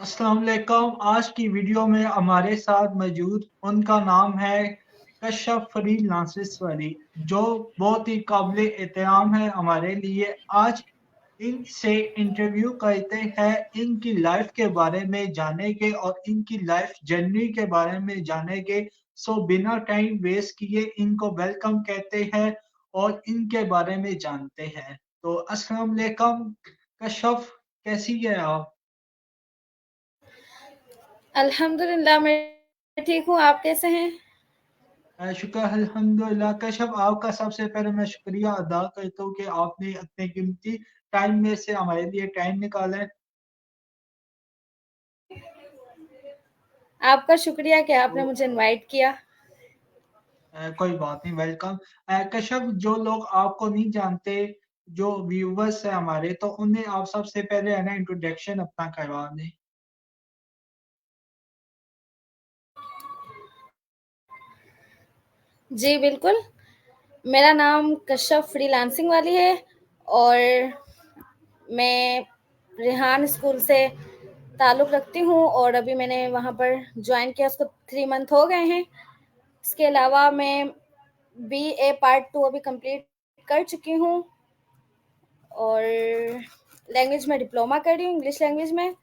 अस्सलाम वालेकुम। आज की वीडियो में हमारे साथ मौजूद उनका नाम है कश्यप फ्रीलांसर्स वाली, जो बहुत ही काबिल एहतराम है हमारे लिए। आज इनसे इंटरव्यू करते हैं, इनकी लाइफ के बारे में जानेंगे और इनकी लाइफ जर्नी के बारे में जानेंगे। सो बिना टाइम वेस्ट किए इनको वेलकम कहते हैं और इनके बारे में जानते हैं। तो अस्सलाम वालेकुम कश्यप, कैसी है आप? अल्हम्दुलिल्लाह मैं ठीक हूँ। आप कैसे हैं? शुक्र अल्हम्दुलिल्लाह। कश्यप, आपका सबसे पहले मैं शुक्रिया अदा करता हूँ कि आपने अपने कीमती टाइम में से हमारे लिए टाइम निकाला है। आपका शुक्रिया कि आपने तो मुझे इनवाइट किया। कोई बात नहीं, वेलकम। कश्यप, जो लोग आपको नहीं जानते, जो व्यूवर्स है हमारे, तो उन्हें आप सबसे पहले है ना इंट्रोडक्शन अपना करवा दें। जी बिल्कुल, मेरा नाम कश्यप फ्रीलांसिंग वाली है और मैं रेहान स्कूल से ताल्लुक़ रखती हूँ और अभी मैंने वहाँ पर जॉइन किया, उसको 3 मंथ हो गए हैं। इसके अलावा मैं बीए पार्ट 2 अभी कंप्लीट कर चुकी हूँ और लैंग्वेज में डिप्लोमा कर रही हूँ, इंग्लिश लैंग्वेज में,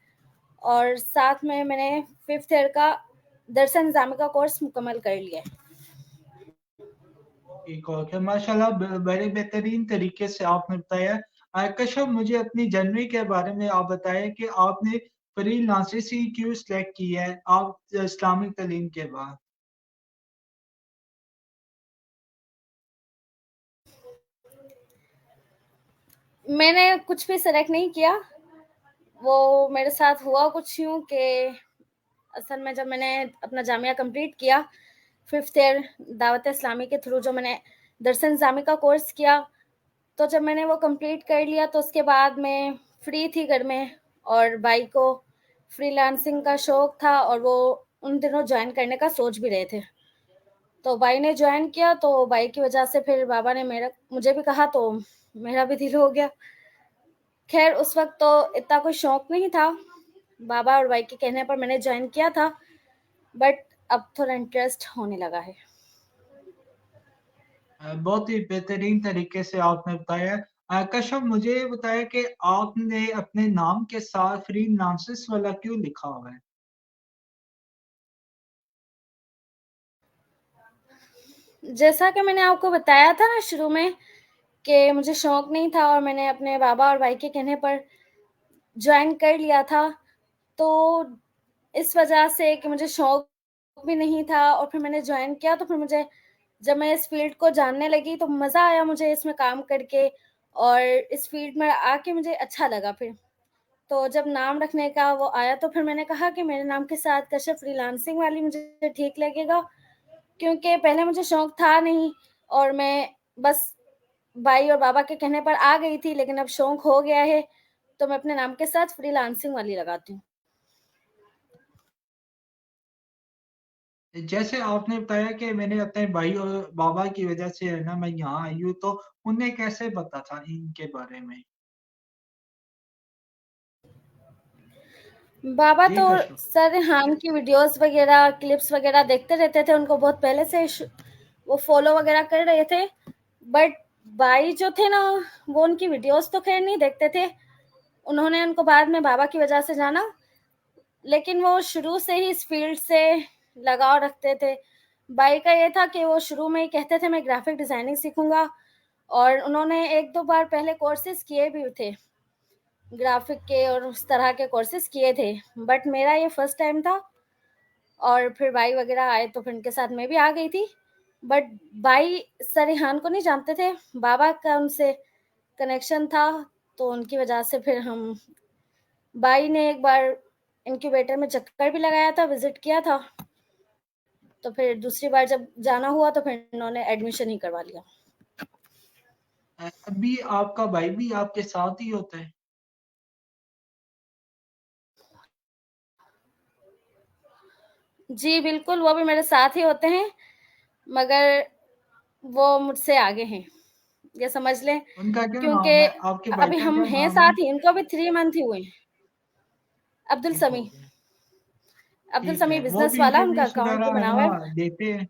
और साथ में मैंने 5th ईयर का दरसा निज़ामी का कोर्स मुकम्मल कर लिया है। ठीक हो गया, माशाल्लाह। बड़े बेहतरीन तरीके से आपने बताया। कश्यप, मुझे अपनी जर्नी के बारे में आप बताएं कि आपने फ्रीलांसर ही क्यों सिलेक्ट की है आप इस्लामिक तालीम के बाद। मैंने कुछ भी सेलेक्ट नहीं किया, वो मेरे साथ हुआ कुछ यूँ कि असल में जब मैंने अपना जामिया कंप्लीट किया, 5th ईयर दावत इस्लामी के थ्रू जो मैंने दरसा निज़ामी का कोर्स किया, तो जब मैंने वो कंप्लीट कर लिया तो उसके बाद मैं फ्री थी घर में और भाई को फ्रीलांसिंग का शौक था और वो उन दिनों जॉइन करने का सोच भी रहे थे। तो भाई ने जॉइन किया तो भाई की वजह से फिर बाबा ने मुझे भी कहा तो मेरा भी दिल हो गया। खैर उस वक़्त तो इतना कोई शौक नहीं था, बाबा और भाई के कहने पर मैंने जॉइन किया था, बट अब थोड़ा इंटरेस्ट होने लगा है। बहुत ही बेहतरीन तरीके से आपने बताया। कश्यप, मुझे ये बताया कि आपने अपने नाम के साथ फ्रीलांसर्स वाला क्यों लिखा हुआ है? जैसा कि मैंने आपको बताया था ना शुरू में कि मुझे शौक नहीं था और मैंने अपने बाबा और भाई के कहने पर जॉइन कर लिया था, तो इस वजह से कि मुझे शौक भी नहीं था और फिर मैंने जॉइन किया, तो फिर मुझे जब मैं इस फील्ड को जानने लगी तो मज़ा आया मुझे इसमें काम करके और इस फील्ड में आके मुझे अच्छा लगा फिर। तो जब नाम रखने का वो आया तो फिर मैंने कहा कि मेरे नाम के साथ कश्यप फ्रीलांसिंग वाली मुझे ठीक लगेगा, क्योंकि पहले मुझे शौक था नहीं और मैं बस भाई और बाबा के कहने पर आ गई थी, लेकिन अब शौक हो गया है तो मैं अपने नाम के साथ फ्रीलांसिंग वाली लगाती हूँ। जैसे आपने बताया कि मैंने अपने भाई और बाबा की वजह से है ना मैं यहाँ आई हूँ, तो उन्हें कैसे पता था इनके बारे में? बाबा जी तो कश्यप। सर रेहान की वीडियोस वगैरह, क्लिप्स वगैरह देखते रहते थे, उनको बहुत पहले से वो फॉलो वगैरह कर रहे थे, बट भाई जो थे ना वो उनकी वीडियोस तो खैर नहीं देखते थे, उन्होंने उनको बाद में बाबा की वजह से जाना, लेकिन वो शुरू से ही इस फील्ड से लगाव रखते थे। भाई का ये था कि वो शुरू में ही कहते थे मैं ग्राफिक डिज़ाइनिंग सीखूँगा और उन्होंने 1-2 बार पहले कोर्सेज़ किए भी थे, ग्राफिक के और उस तरह के कोर्सेज़ किए थे, बट मेरा ये फर्स्ट टाइम था और फिर भाई वगैरह आए तो फिर उनके साथ मैं भी आ गई थी। बट भाई सर रेहान को नहीं जानते थे, बाबा का उनसे कनेक्शन था, तो उनकी वजह से फिर हम भाई ने एक बार इनक्यूबेटर में चक्कर भी लगाया था, विज़िट किया था, तो फिर दूसरी बार जब जाना हुआ तो फिर इन्होंने एडमिशन ही करवा लिया। अभी आपका भाई भी आपके साथ ही होता है? जी, बिल्कुल, वो भी मेरे साथ ही होते हैं, मगर वो मुझसे आगे हैं, ये समझ लें, उनका क्या क्योंकि नाम है? आपके भाई अभी का हम क्या हैं नाम है? साथ ही, इनको अभी 3 मंथ ही हुए हैं। अब्दुल ठीक हो समी। गया। अब्दुल ठीक समी है, वो बिजनेस भी वाला उनका इंटरव्यूज अकाउंट भी वगैरह है बना हुआ ना है। देते हैं।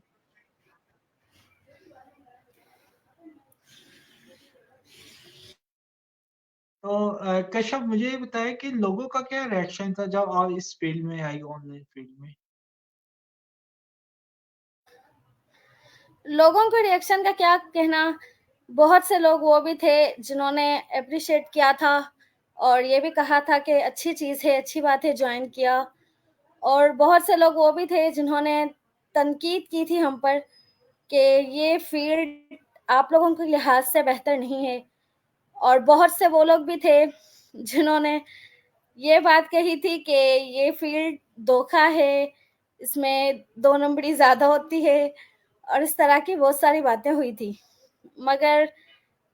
तो कश्यप मुझे ये बताया कि लोगों का क्या रिएक्शन था जब आप इस फील्ड में आई, ऑनलाइन फील्ड में? लोगों के रिएक्शन का क्या कहना, बहुत से लोग वो भी थे जिन्होंने अप्रिशिएट किया था और ये भी कहा था कि अच्छी चीज़ है, अच्छी बात है, ज्वाइन किया। और बहुत से लोग वो भी थे जिन्होंने तनकीद की थी हम पर कि ये फील्ड आप लोगों के लिहाज से बेहतर नहीं है। और बहुत से वो लोग भी थे जिन्होंने ये बात कही थी कि ये फील्ड धोखा है, इसमें 2 नंबरी ज़्यादा होती है और इस तरह की बहुत सारी बातें हुई थी। मगर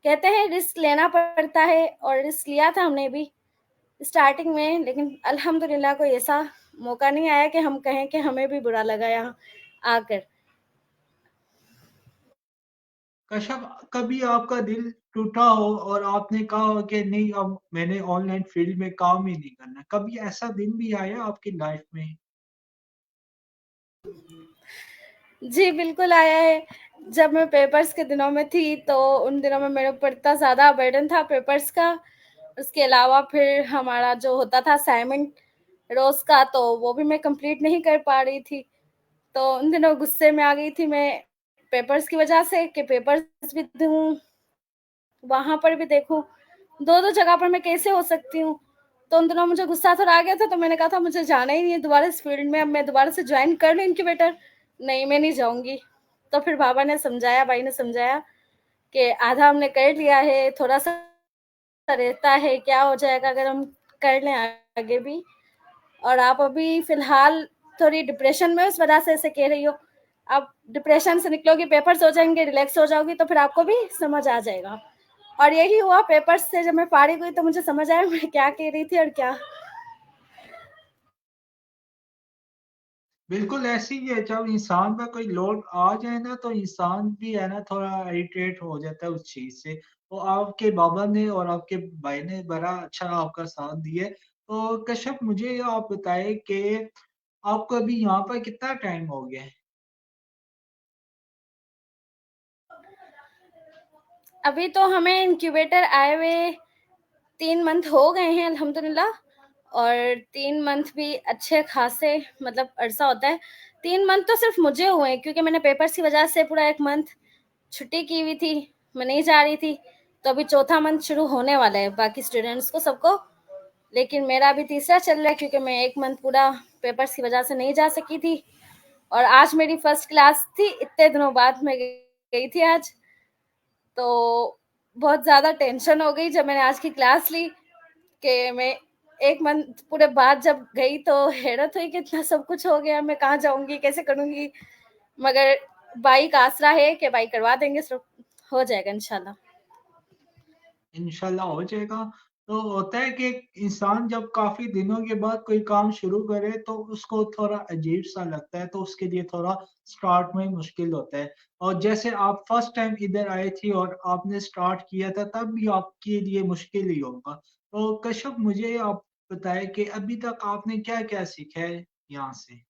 कहते हैं रिस्क लेना पड़ता है और रिस्क लिया था हमने भी स्टार्टिंग में, लेकिन अल्हम्दुलिल्लाह कोई ऐसा मौका नहीं आया कि हम कहें कि हमें भी बुरा लगा यहाँ आकर। कश्यप, कभी आपका दिल टूटा हो और आपने कहा हो कि नहीं अब मैंने ऑनलाइन फील्ड में काम ही नहीं करना, कभी ऐसा दिन भी आया आपकी लाइफ में? जी, बिल्कुल आया है। जब मैं पेपर्स के दिनों में थी, तो उन दिनों में मेरे ऊपर इतना ज़्यादा बर्डन था पेपर्स का। उसके अलावा फिर हमारा जो होता था असाइनमेंट रोज़ का, तो वो भी मैं कंप्लीट नहीं कर पा रही थी। तो उन दिनों गुस्से में आ गई थी मैं पेपर्स की वजह से कि पेपर्स भी दूँ, वहाँ पर भी देखूँ, 2-2 जगह पर मैं कैसे हो सकती हूँ। तो उन दिनों मुझे गुस्सा थोड़ा आ गया था, तो मैंने कहा था मुझे जाना ही नहीं है दोबारा इस फील्ड में, अब मैं दोबारा से जॉइन कर लूँ इनक्यूबेटर, नहीं मैं नहीं जाऊँगी। तो फिर भाई ने समझाया कि आधा हमने कर लिया है, थोड़ा-सा रहता है, क्या हो जाएगा अगर हम कर लें आगे भी। और आप अभी फ़िलहाल थोड़ी डिप्रेशन में हो, इस वजह से ऐसे कह रही हो। आप डिप्रेशन से निकलोगी, पेपर्स हो जाएँगे, रिलैक्स हो जाओगी, तो फिर आपको भी समझ आ जाएगा। और यही हुआ, पेपर्स से जब मैं फारिग हुई तो मुझे समझ आया मैं क्या कह रही थी और क्या। बिल्कुल ऐसे ही है, जब इंसान पर कोई लोड आ जाए ना तो इंसान भी है ना थोड़ा इरिटेट हो जाता है उस चीज से। तो आपके बाबा ने और आपके भाई ने बड़ा अच्छा आपका साथ दिया है। तो कश्यप मुझे आप बताएं कि आपको अभी यहाँ पर कितना टाइम हो गया है? अभी तो हमें इंक्यूबेटर आए हुए 3 मंथ हो गए हैं अल्हम्दुलिल्लाह। और 3 मंथ भी अच्छे खासे मतलब अरसा होता है। 3 मंथ तो सिर्फ मुझे हुए हैं क्योंकि मैंने पेपर्स की वजह से पूरा 1 मंथ छुट्टी की हुई थी, मैं नहीं जा रही थी। तो अभी चौथा मंथ शुरू होने वाला है बाकी स्टूडेंट्स को सबको, लेकिन मेरा अभी तीसरा चल रहा है क्योंकि मैं 1 मंथ पूरा पेपर्स की वजह से नहीं जा सकी थी। और आज मेरी फर्स्ट क्लास थी, इतने दिनों बाद मैं गई थी आज। तो बहुत ज़्यादा टेंशन हो गई जब मैंने आज की क्लास ली कि मैं 1 मंथ पूरे बाद जब गई तो हैरत हुई कि इतना सब कुछ हो गया, मैं कहाँ जाऊँगी, कैसे करूँगी? मगर भाई का आसरा है कि भाई करवा देंगे, सब हो जाएगा इंशाल्लाह। इंशाल्लाह हो जाएगा। तो होता है कि इंसान जब काफी दिनों के बाद कोई काम शुरू करे तो उसको थोड़ा अजीब सा लगता है, तो उसके लिए थोड़ा स्टार्ट में मुश्किल होता है। और जैसे आप फर्स्ट टाइम इधर आए थे और आपने स्टार्ट किया था तब भी आपके लिए मुश्किल ही होगा। तो कश्यप मुझे आप बताएं कि अभी तक आपने क्या क्या सीखा है यहाँ से?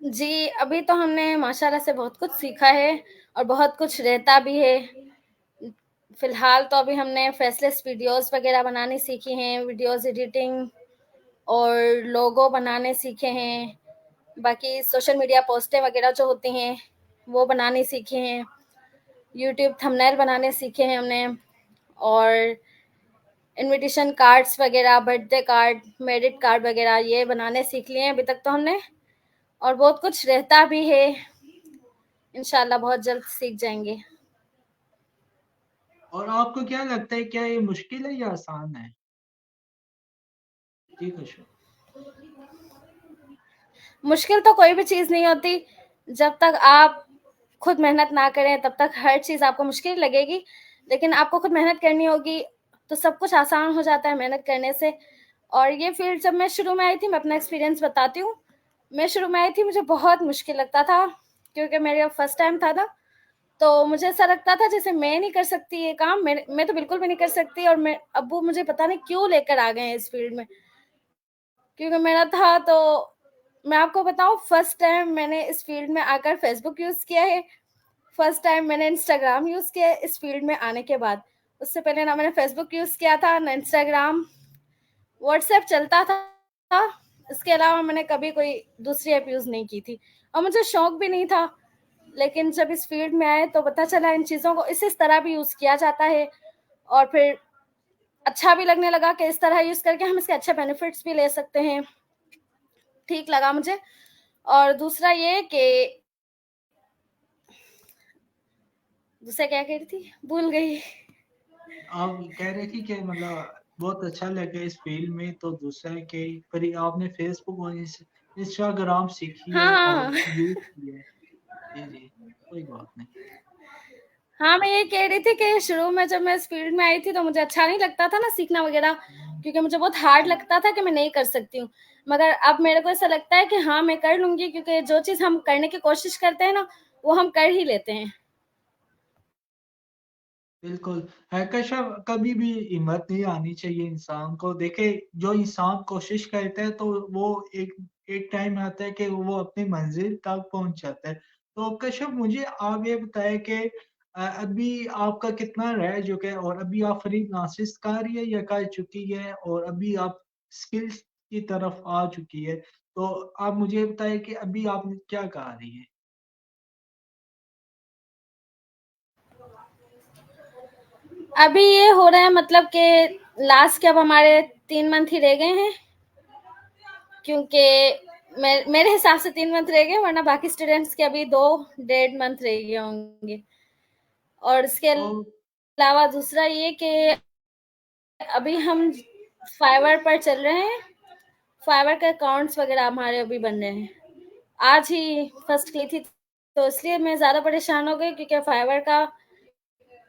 जी, अभी तो हमने माशाल्लाह से बहुत कुछ सीखा है और बहुत कुछ रहता भी है। फ़िलहाल तो अभी हमने फेसलेस वीडियोज़ वग़ैरह बनानी सीखी हैं, वीडियोज़ एडिटिंग और लोगो बनाने सीखे हैं। बाकी सोशल मीडिया पोस्टें वग़ैरह जो होती हैं, वो बनानी सीखी हैं। यूट्यूब थंबनेल बनाने सीखे हैं हमने। और इन्विटेशन कार्ड्स वग़ैरह, बर्थडे कार्ड, मेरिट कार्ड वग़ैरह ये बनाने सीख लिए हैं अभी तक तो हमने। और बहुत कुछ रहता भी है, इंशाल्लाह बहुत जल्द सीख जाएँगे। और आपको क्या लगता है, क्या ये मुश्किल है या आसान है? जी कश्यप। मुश्किल तो कोई भी चीज़ नहीं होती, जब तक आप खुद मेहनत ना करें तब तक हर चीज़ आपको मुश्किल लगेगी, लेकिन आपको खुद मेहनत करनी होगी, तो सब कुछ आसान हो जाता है मेहनत करने से। और ये फ़ील्ड जब मैं शुरू में आई थी, मैं अपना एक्सपीरियंस बताती हूँ। मैं शुरू में आई थी, मुझे बहुत मुश्किल लगता था क्योंकि मेरा फर्स्ट टाइम था ना, तो मुझे ऐसा लगता था जैसे मैं नहीं कर सकती ये काम, मैं तो बिल्कुल भी नहीं कर सकती, और मैं अब्बू मुझे पता नहीं क्यों लेकर आ गए हैं इस फील्ड में, क्योंकि मेरा था। तो मैं आपको बताऊं, फर्स्ट टाइम मैंने इस फील्ड में आकर फेसबुक यूज किया है, फर्स्ट टाइम मैंने इंस्टाग्राम यूज किया है इस फील्ड में आने के बाद। उससे पहले ना मैंने फेसबुक यूज किया था, ना इंस्टाग्राम, व्हाट्सएप चलता था। इसके अलावा मैंने कभी कोई दूसरी ऐप यूज नहीं की थी, और मुझे शौक भी नहीं था। लेकिन जब इस फील्ड में आए तो पता चला इन चीज़ों को इस तरह भी यूज़ किया जाता है, और फिर अच्छा भी लगने लगा कि इस तरह यूज़ करके हम इसके अच्छे बेनिफिट्स भी ले सकते हैं। ठीक लगा मुझे। और दूसरा ये कि दूसरा क्या कह रही थी, भूल गई। आप कह रहे थी कि मतलब बहुत अच्छा लगे इस फील्ड में, तो दूसरा है कि फिर आपने फेसबुक और इंस्टाग्राम सीखी हाँ है हाँ और हाँ यूज किया है। जी जी, कोई बात नहीं। हाँ, मैं ये कह रही थी कि शुरू में जब मैं इस फील्ड में आई थी तो मुझे अच्छा नहीं लगता था ना सीखना वगैरह, क्योंकि मुझे बहुत हार्ड लगता था कि मैं नहीं कर सकती हूँ। मगर अब मेरे को ऐसा लगता है कि हाँ, मैं कर लूंगी, क्योंकि जो चीज़ हम करने की कोशिश करते हैं ना, वो हम कर ही लेते हैं। बिल्कुल है कशा, कभी भी हिम्मत नहीं आनी चाहिए इंसान को। देखे, जो इंसान कोशिश करता है तो वो एक एक टाइम आता है कि वो अपनी मंजिल तक पहुंच जाता है। तो कशा, मुझे आप ये बताएं कि अभी आपका कितना रह चुका है, और अभी आप फ्रीलांसिंग कर रही है या कर चुकी है, और अभी आप स्किल्स की तरफ आ चुकी है। तो आप मुझे बताएं कि अभी आप क्या कर रही है। अभी ये हो रहा है, मतलब कि लास्ट के अब हमारे 3 मंथ ही रह गए हैं, क्योंकि मेरे हिसाब से 3 मंथ रह गए, वरना बाकी स्टूडेंट्स के अभी 2 1.5 मंथ रह गए होंगे। और इसके तो अलावा दूसरा ये कि अभी हम फाइवर पर चल रहे हैं, फाइवर के अकाउंट्स वगैरह हमारे अभी बन रहे हैं। आज ही फर्स्ट की थी, तो इसलिए मैं ज़्यादा परेशान हो गई, क्योंकि फाइवर का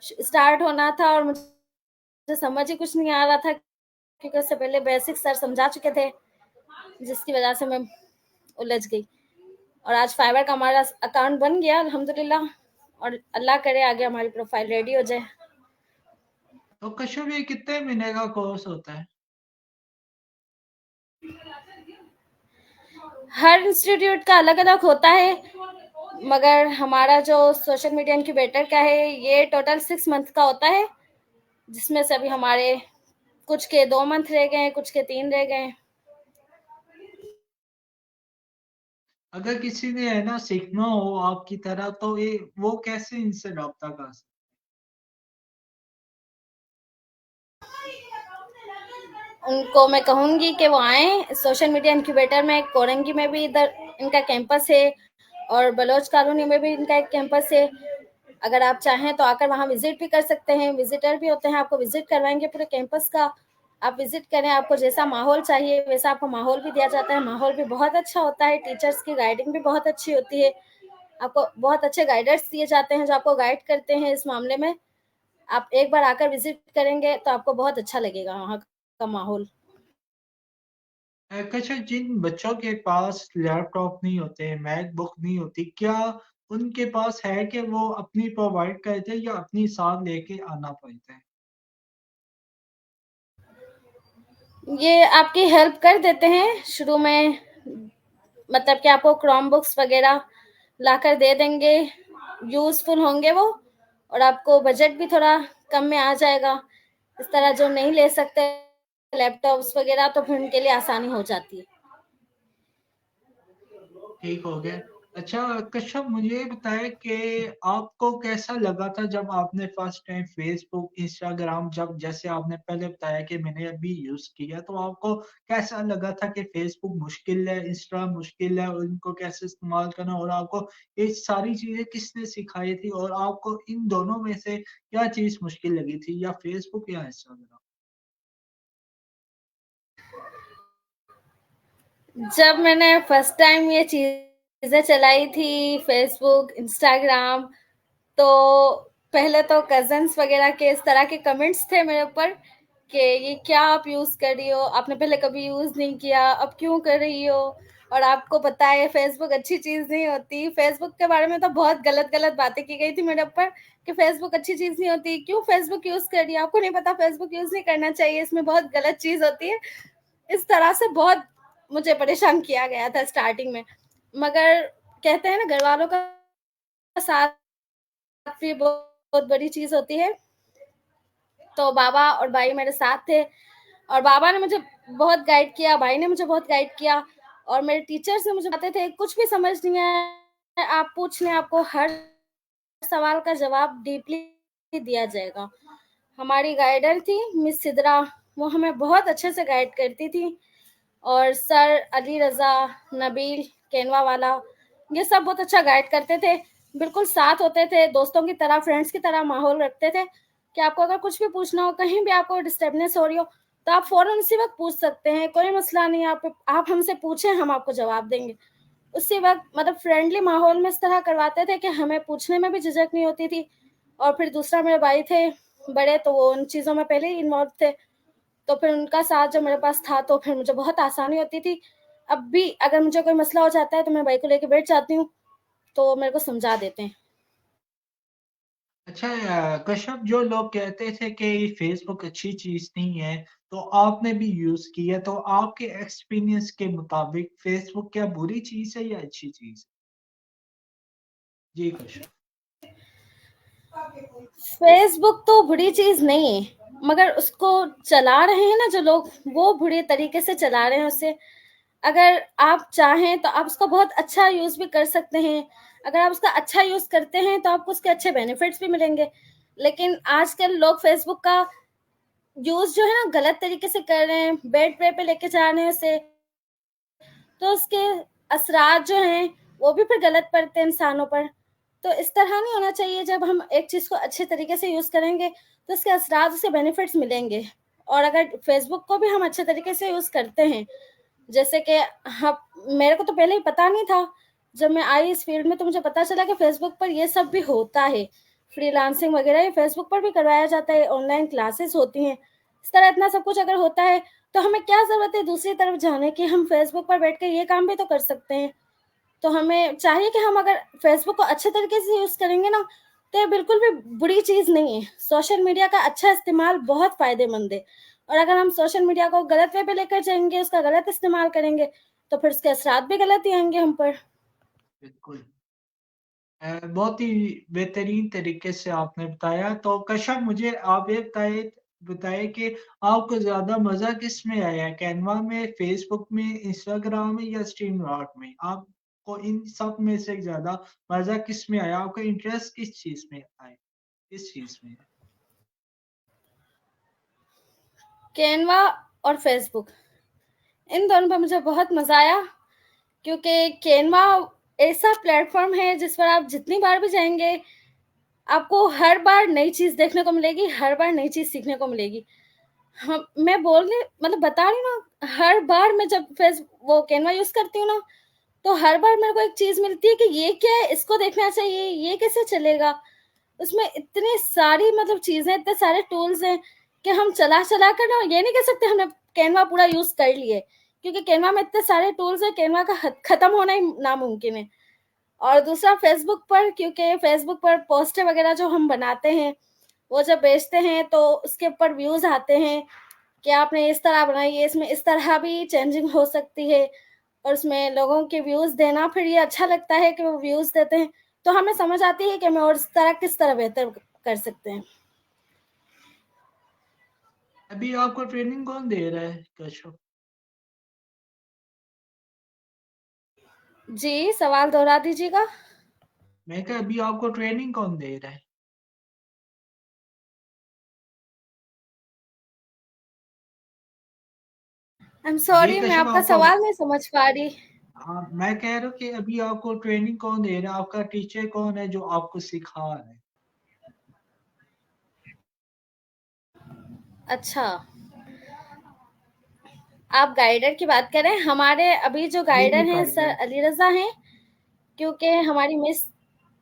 स्टार्ट होना था और मुझे समझ ही कुछ नहीं आ रहा था, क्योंकि उससे पहले बेसिक सर समझा चुके थे, जिसकी वजह से मैं उलझ गई। और आज फाइवर का हमारा अकाउंट बन गया अल्हम्दुलिल्लाह, और अल्लाह करे आगे हमारी प्रोफाइल रेडी हो जाए। तो कशा, ये कितने महीने का कोर्स होता है। हर इंस्टीट्यूट का अलग अलग होता है, मगर हमारा जो सोशल मीडिया इनक्यूबेटर का है, ये टोटल 6 मंथ का होता है, जिसमें से अभी हमारे कुछ के 2 मंथ रह गए हैं, कुछ के 3 रह गए हैं। अगर किसी ने है ना सीखना हो आपकी तरह, तो ये वो कैसे इनसे रब्ता कर सकते। उनको मैं कहूंगी कि वो आए सोशल मीडिया इनक्यूबेटर में। कोरंगी में भी इधर इनका कैंपस है, और बलोच कॉलोनी में भी इनका एक कैंपस है। अगर आप चाहें तो आकर वहाँ विजिट भी कर सकते हैं, विजिटर भी होते हैं, आपको विजिट करवाएंगे पूरे कैंपस का। आप विजिट करें, आपको जैसा माहौल चाहिए वैसा आपको माहौल भी दिया जाता है। माहौल भी बहुत अच्छा होता है, टीचर्स की गाइडिंग भी बहुत अच्छी होती है, आपको बहुत अच्छे गाइडर्स दिए जाते हैं जो आपको गाइड करते हैं इस मामले में। आप एक बार आकर विजिट करेंगे तो आपको बहुत अच्छा लगेगा वहाँ का माहौल। अच्छा, जिन बच्चों के पास लैपटॉप नहीं होते, मैकबुक नहीं होती, क्या उनके पास है कि वो अपनी प्रोवाइड करते हैं या अपनी साथ लेके आना पड़ता है। ये आपकी हेल्प कर देते हैं शुरू में, मतलब कि आपको क्रोम बुक्स वगैरह लाकर दे देंगे, यूजफुल होंगे वो, और आपको बजट भी थोड़ा कम में आ जाएगा। इस तरह जो नहीं ले सकते लैपटॉप्स वगैरह, तो फिर उनके लिए आसानी हो जाती है। ठीक हो गया। अच्छा कश्यप, मुझे ये बताया कि आपको कैसा लगा था जब आपने फर्स्ट टाइम फेसबुक इंस्टाग्राम, जब जैसे आपने पहले बताया कि मैंने अभी यूज किया, तो आपको कैसा लगा था कि फेसबुक मुश्किल है, इंस्टा मुश्किल है, उनको कैसे इस्तेमाल करना, और आपको ये सारी चीजें किसने सिखाई थी, और आपको इन दोनों में से क्या चीज मुश्किल लगी थी, या फेसबुक या इंस्टाग्राम। जब मैंने फर्स्ट टाइम ये चीजें चलाई थी, फेसबुक, इंस्टाग्राम, तो पहले तो कजन्स वगैरह के इस तरह के कमेंट्स थे मेरे ऊपर कि ये क्या आप यूज कर रही हो, आपने पहले कभी यूज नहीं किया, अब क्यों कर रही हो, और आपको पता है फेसबुक अच्छी चीज़ नहीं होती। फेसबुक के बारे में तो बहुत गलत-गलत बातें की गई थी मेरे ऊपर कि फेसबुक अच्छी चीज़ नहीं होती, क्यों फेसबुक यूज़ कर रही है? आपको नहीं पता फेसबुक यूज़ नहीं करना चाहिए, इसमें बहुत गलत चीज़ होती है। इस तरह से बहुत मुझे परेशान किया गया था स्टार्टिंग में। मगर कहते हैं ना घरवालों का साथ भी बहुत बड़ी चीज़ होती है। तो बाबा और भाई मेरे साथ थे और बाबा ने मुझे बहुत गाइड किया, भाई ने मुझे बहुत गाइड किया और मेरे टीचर्स ने मुझे बताते थे कुछ भी समझ नहीं आए आप पूछ लें, आपको हर सवाल का जवाब डीपली दिया जाएगा। हमारी गाइडर थी मिस सिद्रा, वो हमें बहुत अच्छे से गाइड करती थी और सर अली रज़ा, नबील, केनवा वाला, ये सब बहुत अच्छा गाइड करते थे। बिल्कुल साथ होते थे, दोस्तों की तरह, फ्रेंड्स की तरह माहौल रखते थे कि आपको अगर कुछ भी पूछना हो, कहीं भी आपको डिस्टर्बनेस हो रही हो, तो आप फ़ौरन उसी वक़्त पूछ सकते हैं, कोई मसला नहीं है, आप हमसे पूछें, हम आपको जवाब देंगे। उसी वक़्त मतलब फ्रेंडली माहौल में इस तरह करवाते थे कि हमें पूछने में भी झिझक नहीं होती थी। और फिर दूसरा मेरे भाई थे बड़े, तो वो उन चीज़ों में पहले ही इन्वॉल्व थे। तो फिर उनका साथ जब मेरे पास था तो फिर मुझे बहुत आसानी होती थी। अब भी अगर मुझे कोई मसला हो जाता है तो मैं भाई को लेके बैठ जाती हूँ, तो मेरे को समझा देते हैं। अच्छा कश्यप, जो लोग कहते थे कि फेसबुक अच्छी चीज नहीं है, तो आपने भी यूज किया, तो आपके एक्सपीरियंस के मुताबिक फेसबुक क्या बुरी चीज है या अच्छी चीज है? जी कश्यप। फेसबुक तो बुरी चीज़ नहीं है, मगर उसको चला रहे हैं ना जो लोग, वो बुरे तरीके से चला रहे हैं उसे। अगर आप चाहें तो आप उसका बहुत अच्छा यूज़ भी कर सकते हैं। अगर आप उसका अच्छा यूज़ करते हैं तो आपको उसके अच्छे बेनिफिट्स भी मिलेंगे। लेकिन आजकल लोग फेसबुक का यूज़ जो है ना गलत तरीके से कर रहे हैं, बैड वे पे लेके जा रहे हैं उसे, तो उसके असरात जो हैं वो भी फिर गलत पड़ते हैं इंसानों पर। तो इस तरह नहीं होना चाहिए, जब हम एक चीज़ को अच्छे तरीके से यूज़ करेंगे तो उसके असरात, उसके बेनिफिट्स मिलेंगे। और अगर फेसबुक को भी हम अच्छे तरीके से यूज़ करते हैं, जैसे कि हाँ, मेरे को तो पहले ही पता नहीं था। जब मैं आई इस फील्ड में तो मुझे पता चला कि फेसबुक पर ये सब भी होता है। फ्रीलांसिंग वगैरह ये फेसबुक पर भी करवाया जाता है, ऑनलाइन क्लासेस होती हैं। इस तरह इतना सब कुछ अगर होता है तो हमें क्या ज़रूरत है दूसरी तरफ जाने की, हम फेसबुक पर बैठ के ये काम भी तो कर सकते हैं। तो हमें चाहिए कि हम अगर फेसबुक को अच्छे तरीके से यूज़ करेंगे ना, तो ये बिल्कुल भी बुरी चीज़ नहीं है। सोशल मीडिया का अच्छा इस्तेमाल बहुत फ़ायदेमंद है और अगर हम सोशल मीडिया को गलत वे पे लेकर जाएँगे, उसका गलत इस्तेमाल करेंगे, तो फिर उसके असरात भी गलत ही आएँगे हम पर। बिल्कुल। बहुत ही बेहतरीन तरीके से आपने बताया। तो कश्यप, मुझे आप ये बताइए बताइए कि आपको ज़्यादा मज़ा किस में आया? कैनवा में, फ़ेसबुक में, इंस्टाग्राम में या स्ट्रीमयॉर्ड में? आपको इन सब में से ज़्यादा मज़ा किस में आया? आपका इंटरेस्ट किस चीज़ में आया? किस चीज़ में? कैनवा और फेसबुक, इन दोनों पे मुझे बहुत मज़ा आया क्योंकि कैनवा ऐसा प्लेटफ़ॉर्म है जिस पर आप जितनी बार भी जाएँगे, आपको हर बार नई चीज़ देखने को मिलेगी, हर बार नई चीज़ सीखने को मिलेगी। हम मैं बोल रही मतलब बता रही हूँ ना, हर बार मैं जब वो कैनवा यूज़ करती हूँ ना, तो हर बार मेरे को एक चीज़ मिलती है कि ये क्या है? इसको देखना चाहिए, ये कैसे चलेगा? उसमें इतनी सारी मतलब चीज़ें, इतने सारे टूल्स हैं कि हम चला-चला कर ना ये नहीं कह सकते हमने कैनवा पूरा यूज़ कर लिए, क्योंकि कैनवा में इतने सारे टूल्स हैं, कैनवा का हद खत्म होना ही नामुमकिन है। और दूसरा फ़ेसबुक पर, क्योंकि फ़ेसबुक पर पोस्टें वगैरह जो हम बनाते हैं, वो जब बेचते हैं तो उसके ऊपर व्यूज़ आते हैं कि आपने इस तरह बनाई है, इसमें इस तरह भी चेंजिंग हो सकती है और उसमें लोगों के व्यूज़ देना, फिर ये अच्छा लगता है कि वो व्यूज़ देते हैं, तो हमें समझ आती है कि हमें और इस तरह किस तरह बेहतर कर सकते हैं। अभी आपको ट्रेनिंग कौन दे रहा है कश्यप? जी, सवाल दोहरा दीजिएगा। मैं कहा अभी आपको ट्रेनिंग कौन दे रहा है? आई एम जी सॉरी, मैं कश्यप, आपका आपको सवाल नहीं समझ पा रही। हाँ, मैं कह रहा हूँ कि अभी आपको ट्रेनिंग कौन दे रहा है? आपका टीचर कौन है जो आपको सिखा रहा है? अच्छा, आप गाइडर की बात कर रहे हैं। हमारे अभी जो जी, जी, गाइडर हैं सर गाइडर। अली रज़ा हैं, क्योंकि हमारी मिस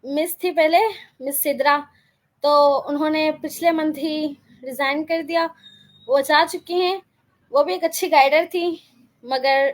मिस थी पहले, मिस सिद्रा, तो उन्होंने पिछले मंथ ही रिज़ाइन कर दिया, वो जा चुकी हैं। वो भी एक अच्छी गाइडर थी, मगर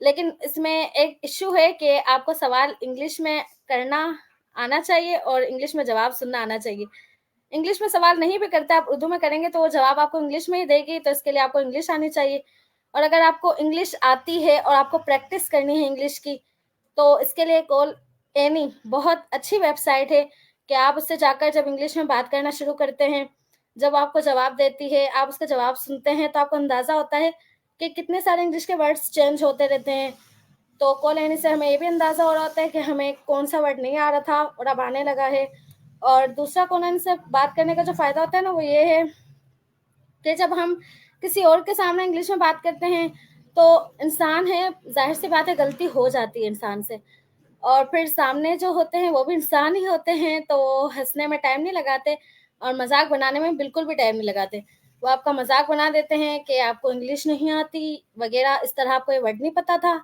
लेकिन इसमें एक इश्यू है कि आपको सवाल इंग्लिश में करना आना चाहिए और इंग्लिश में जवाब सुनना आना चाहिए। इंग्लिश में सवाल नहीं भी करते, आप उर्दू में करेंगे तो वो जवाब आपको इंग्लिश में ही देगी, तो इसके लिए आपको इंग्लिश आनी चाहिए। और अगर आपको इंग्लिश आती है और आपको प्रैक्टिस करनी है इंग्लिश की, तो इसके लिए कॉल एनी बहुत अच्छी वेबसाइट है कि आप उससे जाकर जब इंग्लिश में बात करना शुरू करते हैं, जब आपको जवाब देती है, आप उसका जवाब सुनते हैं, तो आपको अंदाज़ा होता है कि कितने सारे इंग्लिश के वर्ड्स चेंज होते रहते हैं। तो कॉल एनी से हमें ये भी अंदाज़ा हो रहा होता है कि हमें कौन सा वर्ड नहीं आ रहा था और अब आने लगा है। और दूसरा कॉल एनी से बात करने का जो फ़ायदा होता है ना, वो ये है कि जब हम किसी और के सामने इंग्लिश में बात करते हैं, तो इंसान है, ज़ाहिर सी बात है, गलती हो जाती है इंसान से। और फिर सामने जो होते हैं वो भी इंसान ही होते हैं, तो वो हँसने में टाइम नहीं लगाते और मज़ाक बनाने में बिल्कुल भी टाइम नहीं लगाते। वो आपका मज़ाक बना देते हैं कि आपको इंग्लिश नहीं आती वग़ैरह, इस तरह आपको ये वर्ड नहीं पता था।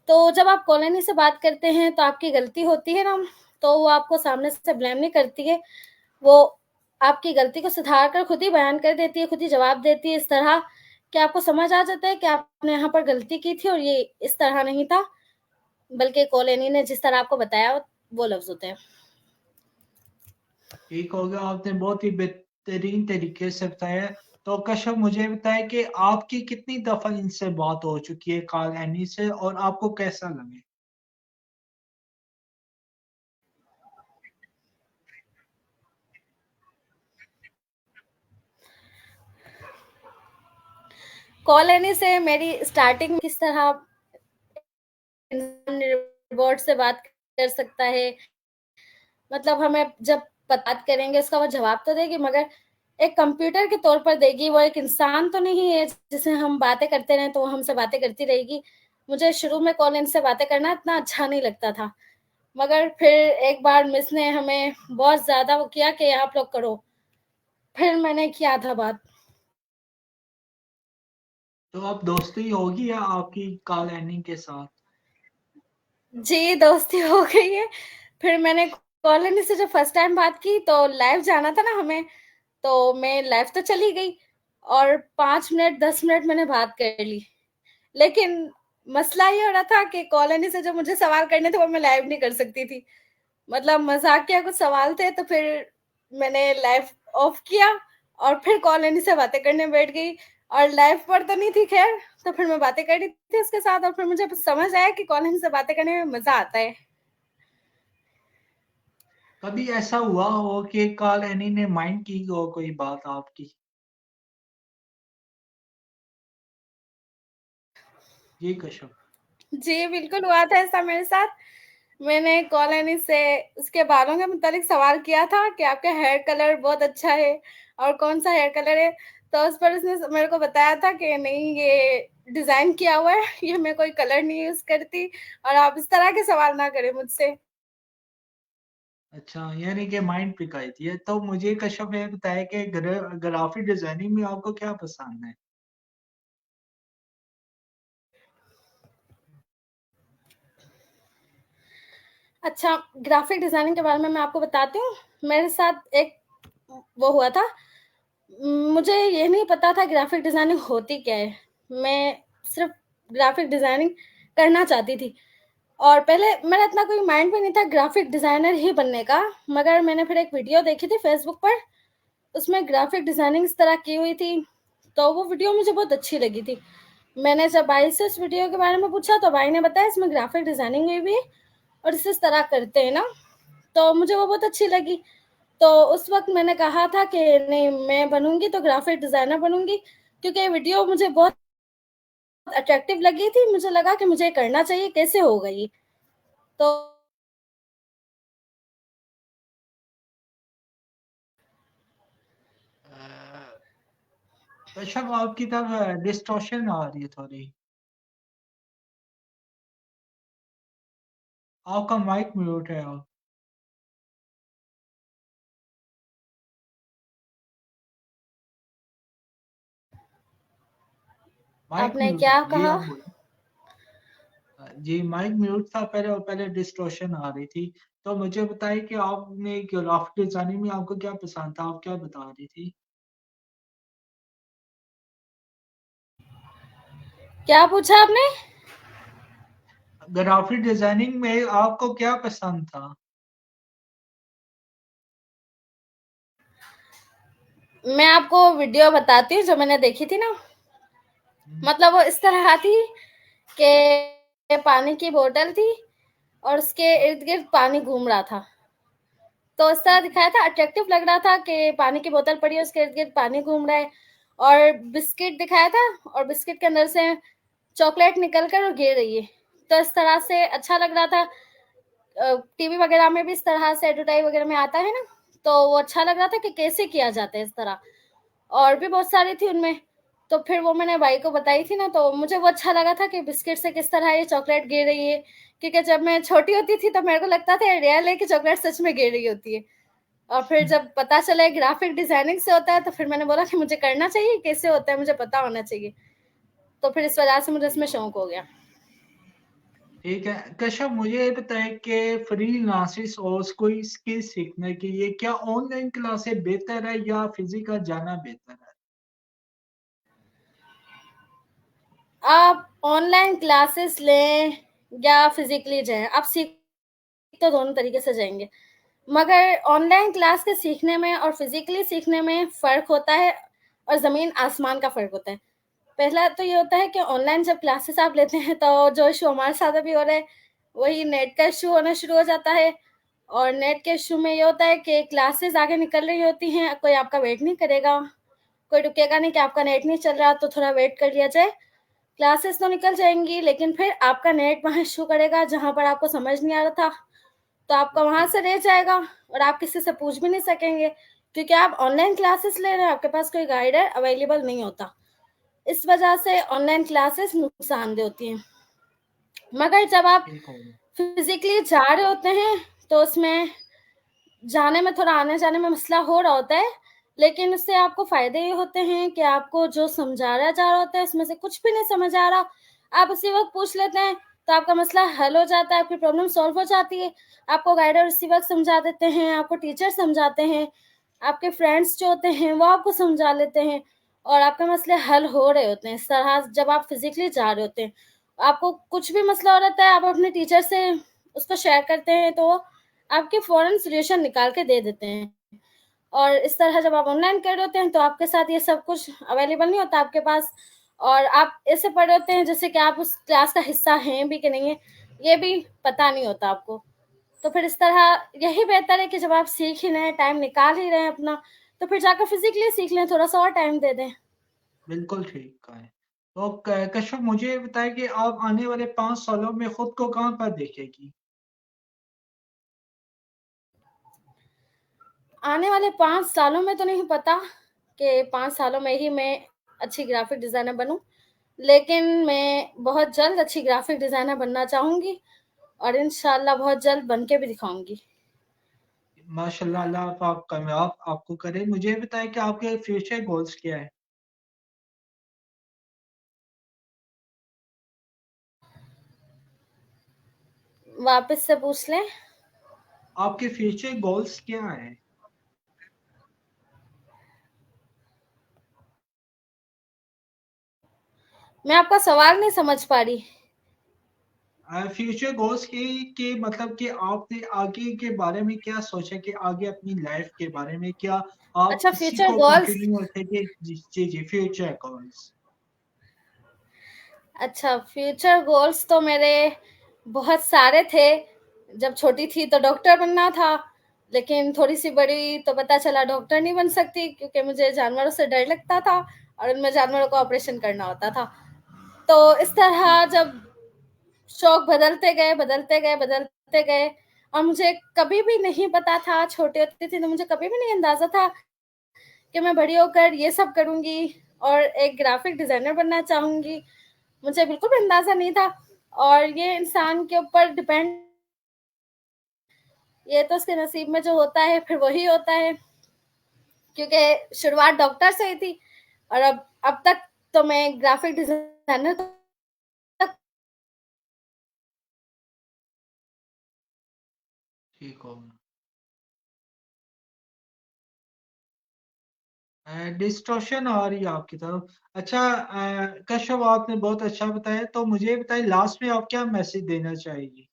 तो जब आप कॉलोनी से बात करते हैं तो आपकी गलती होती है ना, तो वो आपको सामने से ब्लेम नहीं करती है, वो आपकी गलती को सुधार कर खुद ही बयान कर देती है, खुद ही जवाब देती है इस तरह कि आपको समझ आ जाता है कि आपने यहाँ पर गलती की थी और ये इस तरह नहीं था, बल्कि कॉलोनी ने जिस तरह आपको बताया वो लफ्ज़ होते हैं। ठीक हो गया, आपने बहुत ही बेहतरीन तरीके से बताया। तो कश्यप मुझे बताएं कि आपकी कितनी दफ़ा इनसे बात हो चुकी है कॉल एनी से और आपको कैसा लगे? कॉलोनी से मेरी स्टार्टिंग किस तरह इंसान रोबोट से बात कर सकता है, मतलब हमें जब बात करेंगे उसका वो जवाब तो देगी, मगर एक कंप्यूटर के तौर पर देगी, वो एक इंसान तो नहीं है जिसे हम बातें करते रहें तो वो हमसे बातें करती रहेगी। मुझे शुरू में कॉलिन से बातें करना इतना अच्छा नहीं लगता था, मगर फिर एक बार मिस ने हमें बहुत ज़्यादा वो किया कि आप लोग करो, फिर मैंने किया था बात। तो अब दोस्ती होगी या आपकी कॉल एनी के साथ? जी, दोस्ती हो गई है। फिर मैंने कॉलोनी से जब फर्स्ट टाइम बात की तो लाइव जाना था ना हमें, तो मैं लाइव तो चली गई और 5 मिनट 10 मिनट मैंने बात कर ली। लेकिन मसला ये हो रहा था कि कॉलोनी से जो मुझे सवाल करने थे वो मैं लाइव नहीं कर सकती थी। मतलब मज़ाकिया कुछ सवाल थे, तो फिर मैंने लाइव ऑफ किया और फिर कॉलोनी से बातें करने बैठ गई, और लाइव पर तो नहीं थी खैर, तो फिर मैं बातें कर रही थी उसके साथ और फिर मुझे समझ आया कि कॉलोनी से बातें करने में मज़ा आता है। कभी ऐसा हुआ हो कि कॉल एनी ने माइंड की हो कोई बात आपकी? जी कश्यप। जी, बिल्कुल हुआ था ऐसा मेरे साथ। मैंने कॉलोनी से उसके बालों के मुतालिक सवाल किया था कि आपका हेयर कलर बहुत अच्छा है और कौन-सा हेयर कलर है? तो उस पर उसने मेरे को बताया था कि नहीं, ये डिज़ाइन किया हुआ है, ये मैं कोई कलर नहीं यूज़ करती और आप इस तरह के सवाल ना करें मुझसे। अच्छा, यानी कि माइंड पिकाई थी। तो मुझे कश्यप ये बताया कि ग्राफिक डिजाइनिंग में आपको क्या पसंद है? अच्छा, ग्राफ़िक डिज़ाइनिंग के बारे में मैं आपको बताती हूँ। मेरे साथ एक वो हुआ था, मुझे ये नहीं पता था ग्राफ़िक डिज़ाइनिंग होती क्या है। मैं सिर्फ़ ग्राफ़िक डिज़ाइनिंग करना चाहती थी और पहले मेरा इतना कोई माइंड में नहीं था ग्राफ़िक डिज़ाइनर ही बनने का, मगर मैंने फिर एक वीडियो देखी थी फ़ेसबुक पर, उसमें ग्राफ़िक डिज़ाइनिंग इस तरह की हुई थी, तो वो वीडियो मुझे बहुत अच्छी लगी थी। मैंने जब भाई से उस वीडियो के बारे में पूछा तो भाई ने बताया इसमें ग्राफ़िक डिज़ाइनिंग हुई हुई है और इस तरह करते हैं ना, तो मुझे वो बहुत अच्छी लगी। तो उस वक़्त मैंने कहा था कि नहीं, मैं बनूँगी तो ग्राफ़िक डिज़ाइनर बनूँगी, क्योंकि ये वीडियो मुझे बहुत अट्रैक्टिव लगी थी, मुझे लगा कि मुझे करना चाहिए, कैसे होगा ये? तो कश्यप आपकी तरफ डिस्टॉर्शन आ रही है थोड़ी। आपका माइक म्यूट है आप। माइक आपने म्यूट क्या है। जी कहा? आप बोलिए। जी माइक म्यूट था पहले और पहले डिस्टॉर्शन आ रही थी। तो मुझे बताइए कि आपने ग्राफिक डिजाइनिंग में आपको क्या पसंद था? आप क्या बता रही थी? क्या पूछा आपने? ग्राफिक डिजाइनिंग में आपको क्या पसंद था? मैं आपको वीडियो बताती हूँ जो मैंने देखी थी ना, मतलब वो इस तरह थी कि पानी की बोतल थी और उसके इर्द गिर्द पानी घूम रहा था, तो इस तरह दिखाया था, अट्रैक्टिव लग रहा था कि पानी की बोतल पड़ी है, उसके इर्द गिर्द पानी घूम रहा है, और बिस्किट दिखाया था और बिस्किट के अंदर से चॉकलेट निकल कर और गिर रही है, तो इस तरह से अच्छा लग रहा था। टीवी वगैरह में भी इस तरह से एडवर्टाइज वगैरह में आता है ना, तो वो अच्छा लग रहा था कि कैसे किया जाता है इस तरह, और भी बहुत सारी थी उनमें। तो फिर वो मैंने भाई को बताई थी ना, तो मुझे वो अच्छा लगा था कि बिस्किट से किस तरह ये चॉकलेट गिर रही है, क्योंकि जब मैं छोटी होती थी तो मेरे को लगता था रियल है कि चॉकलेट सच में गिर रही होती है, और फिर जब पता चला ग्राफिक डिजाइनिंग से होता है तो फिर मैंने बोला कि मुझे करना चाहिए, कैसे होता है मुझे पता होना चाहिए, तो फिर इस वजह से मुझे इसमें शौक हो गया। ठीक है कश्यप, मुझे ये बताएं कि फ्रीलांसिस और कोई स्किल सीखने के लिए क्या ऑनलाइन क्लासेस बेहतर है या फिजिकल जाना बेहतर है? आप ऑनलाइन क्लासेस लें या फिजिकली जाएं, आप सीख तो दोनों तरीके से जाएंगे, मगर ऑनलाइन क्लास के सीखने में और फिजिकली सीखने में फ़र्क होता है, और ज़मीन आसमान का फ़र्क होता है। पहला तो ये होता है कि ऑनलाइन जब क्लासेस आप लेते हैं तो जो इशू हमारे साथ अभी हो रहा है वही नेट का इशू होना शुरू हो जाता है, और नेट के इशू में ये होता है कि क्लासेस आगे निकल रही होती हैं, कोई आपका वेट नहीं करेगा, कोई रुकेगा नहीं कि आपका नेट नहीं चल रहा तो थोड़ा वेट कर लिया जाए। क्लासेस तो निकल जाएंगी लेकिन फिर आपका नेट वहाँ इशू करेगा जहाँ पर आपको समझ नहीं आ रहा था, तो आपका वहां से रह जाएगा और आप किसी से पूछ भी नहीं सकेंगे, क्योंकि आप ऑनलाइन क्लासेस ले रहे हैं, आपके पास कोई गाइडर अवेलेबल नहीं होता। इस वजह से ऑनलाइन क्लासेस नुकसानदेह होती हैं, मगर जब आप ठीक होगा। फिजिकली जा रहे होते हैं तो उसमें जाने में थोड़ा आने जाने में मसला हो रहा होता है, लेकिन उससे आपको फायदे ये होते हैं कि आपको जो समझाया जा रहा होता है उसमें से कुछ भी नहीं समझ आ रहा, आप उसी वक्त पूछ लेते हैं तो आपका मसला हल हो जाता है, आपकी प्रॉब्लम सॉल्व हो जाती है। आपको गाइडर उसी वक्त समझा देते हैं, आपको टीचर समझाते हैं, आपके फ्रेंड्स जो होते हैं वो आपको समझा लेते हैं, और आपके मसले हल हो रहे होते हैं। इस तरह जब आप फिजिकली जा रहे होते हैं, आपको कुछ भी मसला हो रहता है, आप अपने टीचर से उसको शेयर करते हैं तो आपके फ़ौरन सॉल्यूशन निकाल के दे देते हैं। और इस तरह जब आप ऑनलाइन कर रहे होते हैं तो आपके साथ ये सब कुछ अवेलेबल नहीं होता आपके पास, और आप ऐसे पढ़ होते हैं जैसे कि आप उस क्लास का हिस्सा हैं भी कि नहीं है, ये भी पता नहीं होता आपको। तो फिर इस तरह यही बेहतर है कि जब आप सीख ही रहे हैं, टाइम निकाल ही रहे हैं अपना, तो फिर जाकर फिजिकली सीख लें, थोड़ा सा और टाइम दे दें। बिल्कुल ठीक कहा है। तो कश्यप, मुझे ये बताएं कि आप आने वाले 5 सालों में खुद को कहाँ पर देखेगी? आने वाले 5 सालों में तो नहीं पता कि 5 सालों में ही मैं अच्छी ग्राफिक डिज़ाइनर बनूं, लेकिन मैं बहुत जल्द अच्छी ग्राफिक डिज़ाइनर बनना चाहूँगी, और इंशाल्लाह बहुत जल्द बन के भी दिखाऊंगी। माशाल्लाह, अल्लाह पाक कामयाब आपको करे। मुझे ये बताएं कि आपके फ्यूचर गोल्स क्या है? वापस से पूछ लें। आपके फ्यूचर गोल्स क्या है? मैं आपका सवाल नहीं समझ पा रही। फ्यूचर गोल्स के मतलब कि आपने आगे के बारे में क्या सोचा कि आगे अपनी लाइफ के बारे में क्या आप अच्छा, इसी फ्यूचर को गोल्स। कंटिन्यू रखेंगे? जी जी जी, फ्यूचर गोल्स। अच्छा, फ्यूचर गोल्स तो मेरे बहुत सारे थे। जब छोटी थी तो डॉक्टर बनना था, लेकिन थोड़ी सी बड़ी तो पता चला डॉक्टर नहीं बन सकती, क्योंकि मुझे जानवरों से डर लगता था और उनमें जानवरों को ऑपरेशन करना होता था। तो इस तरह जब शौक बदलते गए बदलते गए बदलते गए, और मुझे कभी भी नहीं पता था, छोटे होती थी तो मुझे कभी भी नहीं अंदाजा था कि मैं बड़ी होकर ये सब करूंगी और एक ग्राफिक डिजाइनर बनना चाहूंगी। मुझे बिल्कुल भी अंदाजा नहीं था, और ये इंसान के ऊपर डिपेंड, ये तो उसके नसीब में जो होता है फिर वही होता है, क्योंकि शुरुआत डॉक्टर से ही थी, और अब तक तो मैं ग्राफिक डिजाइनर तक। ठीक होगा। डिस्टॉर्शन आ रही है आपकी तरफ। अच्छा कश्यप आपने बहुत अच्छा बताया, तो मुझे बताइए लास्ट में आप क्या मैसेज देना चाहेंगी?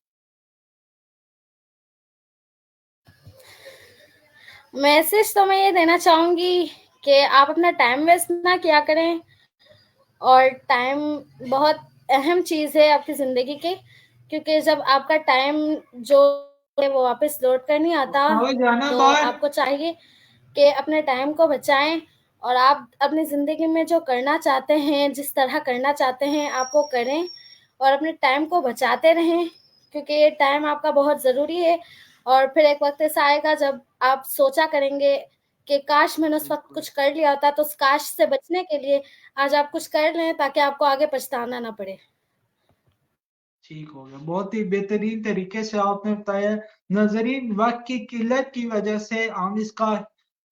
मैसेज तो मैं ये देना चाहूंगी कि आप अपना टाइम वेस्ट ना किया करें, और टाइम बहुत अहम चीज़ है आपकी ज़िंदगी की, क्योंकि जब आपका टाइम जो है वो वापस लौट कर नहीं आता, हो जाना तो बाहर। आपको चाहिए कि अपने टाइम को बचाएं, और आप अपनी ज़िंदगी में जो करना चाहते हैं, जिस तरह करना चाहते हैं, आप वो करें और अपने टाइम को बचाते रहें, क्योंकि ये टाइम आपका बहुत ज़रूरी है। और फिर एक वक्त ऐसा आएगा जब आप सोचा करेंगे कि काश मैंने उस वक्त कुछ कर लिया होता, तो उस काश से बचने के लिए आज आप कुछ कर लें ताकि आपको आगे पछताना ना पड़े। ठीक हो गया, बहुत ही बेहतरीन तरीके से आपने बताया। नजरीन वक्त की किल्लत की वजह से हम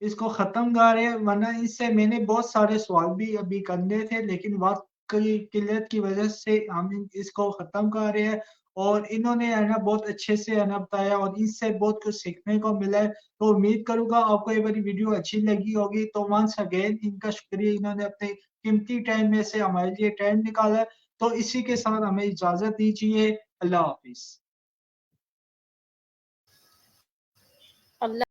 इसको खत्म कर रहे हैं, वरना इससे मैंने बहुत सारे सवाल भी अभी करने थे, लेकिन वक्त की किल्लत की वजह से हम इसको खत्म कर रहे हैं। और इन्होंने है ना बहुत अच्छे से है ना बताया, और इससे बहुत कुछ सीखने को मिला है। तो उम्मीद करूंगा आपको ये वाली वीडियो अच्छी लगी होगी। तो वंस अगेन इनका शुक्रिया, इन्होंने अपने कीमती टाइम में से हमारे लिए टाइम निकाला। तो इसी के साथ हमें इजाजत दीजिए। अल्लाह हाफिज। अल्लाह